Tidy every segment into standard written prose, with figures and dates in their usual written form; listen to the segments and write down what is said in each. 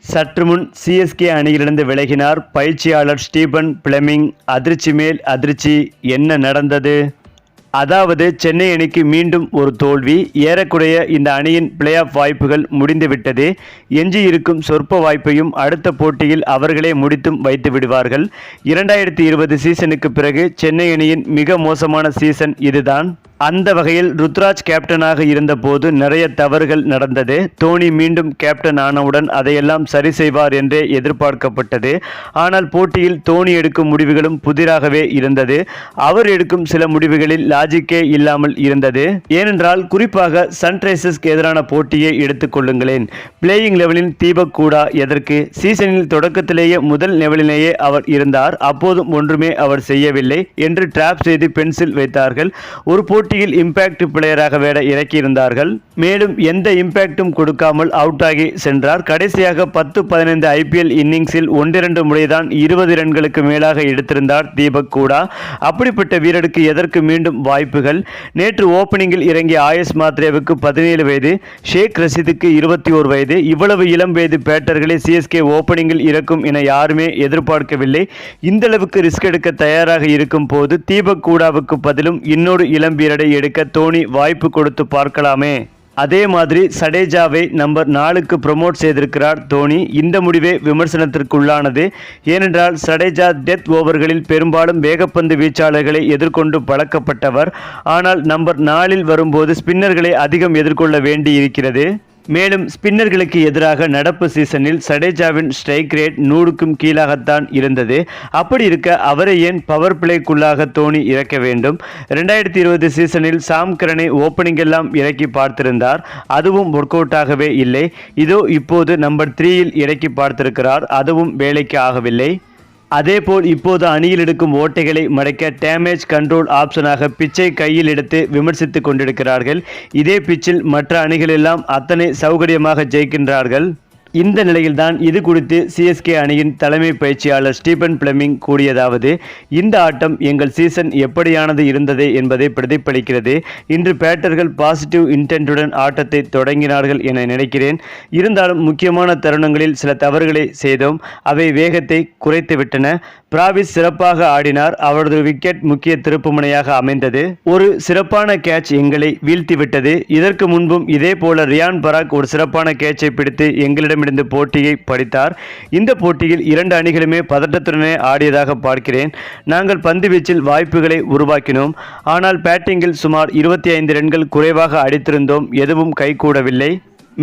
சற்று முன் சிஎஸ்கே அணியிலிருந்து விலகினார் பயிற்சியாளர் ஸ்டீபன் பிளெமிங். அதிர்ச்சி மேல் அதிர்ச்சி. என்ன நடந்தது? அதாவது சென்னை அணிக்கு மீண்டும் ஒரு தோல்வி. ஏறக்குறைய இந்த அணியின் பிளே ஆஃப் வாய்ப்புகள் முடிந்துவிட்டது. எஞ்சியிருக்கும் சொற்ப வாய்ப்பையும் அடுத்த போட்டியில் அவர்களே முடித்தும் வைத்து விடுவார்கள். 2020 சீசனுக்கு பிறகு சென்னை அணியின் மிக மோசமான சீசன் இதுதான். அந்த வகையில் ருத்ராஜ் கேப்டனாக இருந்தபோது நிறைய தவறுகள் நடந்தது. தோனி மீண்டும் கேப்டன் ஆனவுடன் அதையெல்லாம் சரி செய்வார் என்றே எதிர்பார்க்கப்பட்டது. ஆனால் போட்டியில் தோனி எடுக்கும் முடிவுகளும் புதிராகவே இருந்தது. அவர் எடுக்கும் சில முடிவுகளில் லாஜிக்கே இல்லாமல் இருந்தது. ஏனென்றால் குறிப்பாக சன்ரைசர்ஸ்க்கு எதிரான போட்டியை எடுத்துக்கொள்ளுங்களேன். பிளேயிங் லெவலில் தீபக் கூடா எதற்கு? சீசனில் தொடக்கத்திலேயே முதல் லெவலிலேயே அவர் இருந்தார். அப்போதும் ஒன்றுமே அவர் செய்யவில்லை என்று டிராப் செய்து பென்சில் வைத்தார்கள். ஒரு போட்டியில் இம்பாக்ட் பிளேயராக வேட இறக்கியிருந்தார்கள். மேலும் எந்த இம்பாக்டும் கொடுக்காமல் அவுட் ஆகி சென்றார். கடைசியாக 10-15 ஐபிஎல் இன்னிங்ஸில் 1-2 முறைதான் 20 ரன்களுக்கு மேலாக எடுத்திருந்தார் தீபக் கூடா. அப்படிப்பட்ட வீரருக்கு எதற்கு மீண்டும் வாய்ப்புகள்? நேற்று ஓபனிங்கில் இறங்கிய ஆயுஷ் மாத்ரேவுக்கு 17 வயது, ஷேக் ரஷீதுக்கு 21 வயது. இவ்வளவு இளம் வயது பேட்டர்களை சிஎஸ்கே ஓபனிங்கில் இறக்கும் என யாருமே எதிர்பார்க்கவில்லை. இந்தளவுக்கு ரிஸ்க் எடுக்க தயாராக இருக்கும் போது தீபக் கூடாவுக்கு பதிலும் இன்னொரு இளம் வீரரை எடுக்க தோனி வாய்ப்பு கொடுத்து பார்க்கலாமே. அதே மாதிரி சடேஜாவை நம்பர் 4க்கு ப்ரமோட் செய்திருக்கிறார் தோனி. இந்த முடிவே விமர்சனத்திற்குள்ளானது. ஏனென்றால் சடேஜா டெத் ஓவர்களில் பெரும்பாலும் வேகப்பந்து வீச்சாளர்களை எதிர்கொண்டு பழக்கப்பட்டவர். ஆனால் நம்பர் 4ல் வரும்போது ஸ்பின்னர்களை அதிகம் எதிர்கொள்ள வேண்டி இருக்கிறது. மேலும் ஸ்பின்னர்களுக்கு எதிராக நடப்பு சீசனில் சடேஜாவின் ஸ்ட்ரைக் ரேட் 100க்கும் கீழாகத்தான் இருந்தது. அப்படி இருக்க அவரை ஏன் பவர் பிளேக்குள்ளாக தோனி இறக்க வேண்டும்? 2020 சீசனில் சாம் கரனை ஓப்பனிங் எல்லாம் இறக்கி பார்த்திருந்தார். அதுவும் ஒர்க் அவுட் ஆகவே இல்லை. இதோ இப்போது நம்பர் 3ல் இறக்கி பார்த்திருக்கிறார். அதுவும் வேலைக்கு ஆகவில்லை. அதேபோல் இப்போது அணியில் எடுக்கும் ஓட்டைகளை மறைக்க டேமேஜ் கண்ட்ரோல் ஆப்ஷனாக பிச்சை கையில் எடுத்து விமர்சித்து கொண்டிருக்கிறார்கள். இதே பிச்சில் மற்ற அணிகளெல்லாம் அத்தனை சௌகரியமாக ஜெயிக்கின்றார்கள். இந்த நிலையில்தான் இது குறித்து சிஎஸ்கே அணியின் தலைமை பயிற்சியாளர் ஸ்டீபன் பிளெமிங் கூறியதாவது: இந்த ஆட்டம் எங்கள் சீசன் எப்படியானது இருந்தது என்பதை பிரதிபலிக்கிறது. இன்று பேட்டர்கள் பாசிட்டிவ் இன்டென்ட்டுடன் ஆட்டத்தை தொடங்கினார்கள் என நினைக்கிறேன். இருந்தாலும் முக்கியமான தருணங்களில் சில தவறுகளை செய்தோம். அவை வேகத்தை குறைத்துவிட்டன. பிராவிஸ் சிறப்பாக ஆடினார். அவரது விக்கெட் முக்கிய திருப்புமுனையாக அமைந்தது. ஒரு சிறப்பான கேட்ச் எங்களை வீழ்த்திவிட்டது. இதற்கு முன்பும் இதே போல ரியான் பராக் ஒரு சிறப்பான கேட்சை பிடித்து எங்களிடமிருந்து போட்டியை படித்தார். இந்த போட்டியில் 2 அணிகளுமே பதட்டத்துடனே ஆடியதாக பார்க்கிறேன். நாங்கள் பந்து வீச்சில் வாய்ப்புகளை உருவாக்கினோம். ஆனால் பேட்டிங்கில் சுமார் 25 ரன்கள் குறைவாக அடித்திருந்தோம். எதுவும் கைகூடவில்லை.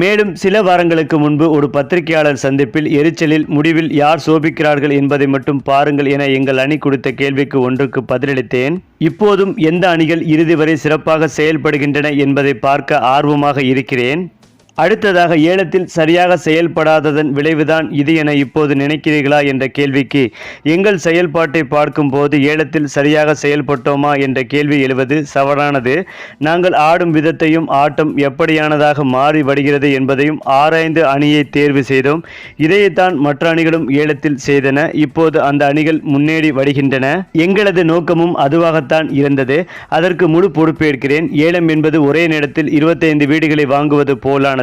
மேலும் சில வாரங்களுக்கு முன்பு ஒரு பத்திரிகையாளர் சந்திப்பில் எரிச்சலில் முடிவில் யார் சோபிக்கிறார்கள் என்பதை மட்டும் பாருங்கள் என எங்கள் அணி கொடுத்த கேள்விக்கு ஒன்றுக்கு பதிலளித்தேன். இப்போதும் எந்த அணிகள் இறுதி வரை சிறப்பாக செயல்படுகின்றன என்பதை பார்க்க ஆர்வமாக இருக்கிறேன். அடுத்ததாக ஏலத்தில் சரியாக செயல்படாததன் விளைவுதான் இது என இப்போது நினைக்கிறீர்களா என்ற கேள்விக்கு எங்கள் செயல்பாட்டை பார்க்கும்போது ஏலத்தில் சரியாக செயல்பட்டோமா என்ற கேள்வி எழுவது சவாலானது. நாங்கள் ஆடும் விதத்தையும் ஆட்டம் எப்படியானதாக மாறி வருகிறது என்பதையும் ஆராய்ந்து அணியை தேர்வு செய்தோம். இதைத்தான் மற்ற அணிகளும் ஏலத்தில் செய்தன. இப்போது அந்த அணிகள் முன்னேறி வருகின்றன. எங்களது நோக்கமும் அதுவாகத்தான் இருந்தது. அதற்கு முழு பொறுப்பேற்கிறேன். ஏலம் என்பது ஒரே நேரத்தில் 25 வீடுகளை வாங்குவது போலானது.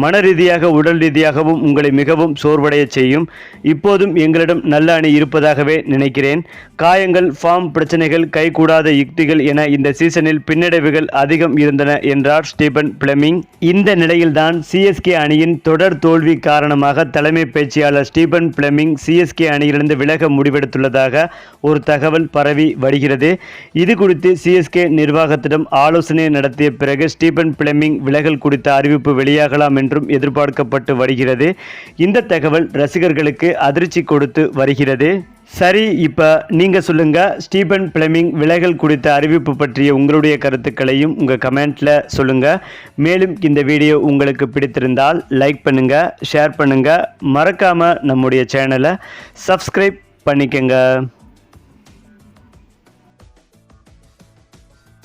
மன ரீதியாக உடல் ரீதியாகவும் உங்களை மிகவும் சோர்வடைய செய்யும். இப்போதும் எங்களிடம் நல்ல அணி இருப்பதாகவே நினைக்கிறேன். காயங்கள், ஃபார்ம் பிரச்சனைகள், கைகூடாத யுக்திகள் என இந்த சீசனில் பின்னடைவுகள் அதிகம் இருந்தன என்றார் ஸ்டீபன் பிளெமிங். இந்த நிலையில்தான் சிஎஸ்கே அணியின் தொடர் தோல்வி காரணமாக தலைமை பயிற்சியாளர் ஸ்டீபன் பிளெமிங் சிஎஸ்கே அணியிலிருந்து விலக முடிவெடுத்துள்ளதாக ஒரு தகவல் பரவி வருகிறது. இது குறித்து சிஎஸ்கே நிர்வாகத்திடம் ஆலோசனை நடத்திய பிறகு ஸ்டீபன் பிளெமிங் விலகல் குறித்த அறிவிப்பு வெளியாகலாம் என்றும் எதிர்பார்க்கப்பட்டு வருகிறது. இந்த தகவல் ரசிகர்களுக்கு அதிர்ச்சி கொடுத்து வருகிறது. சரி, இப்போ நீங்கள் சொல்லுங்கள், ஸ்டீபன் பிளெமிங் விலகல் குறித்த அறிவிப்பு பற்றிய உங்களுடைய கருத்துக்களையும் உங்கள் கமெண்ட்டில் சொல்லுங்கள். மேலும் இந்த வீடியோ உங்களுக்கு பிடித்திருந்தால் லைக் பண்ணுங்கள், ஷேர் பண்ணுங்கள். மறக்காமல் நம்முடைய சேனலை சப்ஸ்கிரைப் பண்ணிக்கங்க.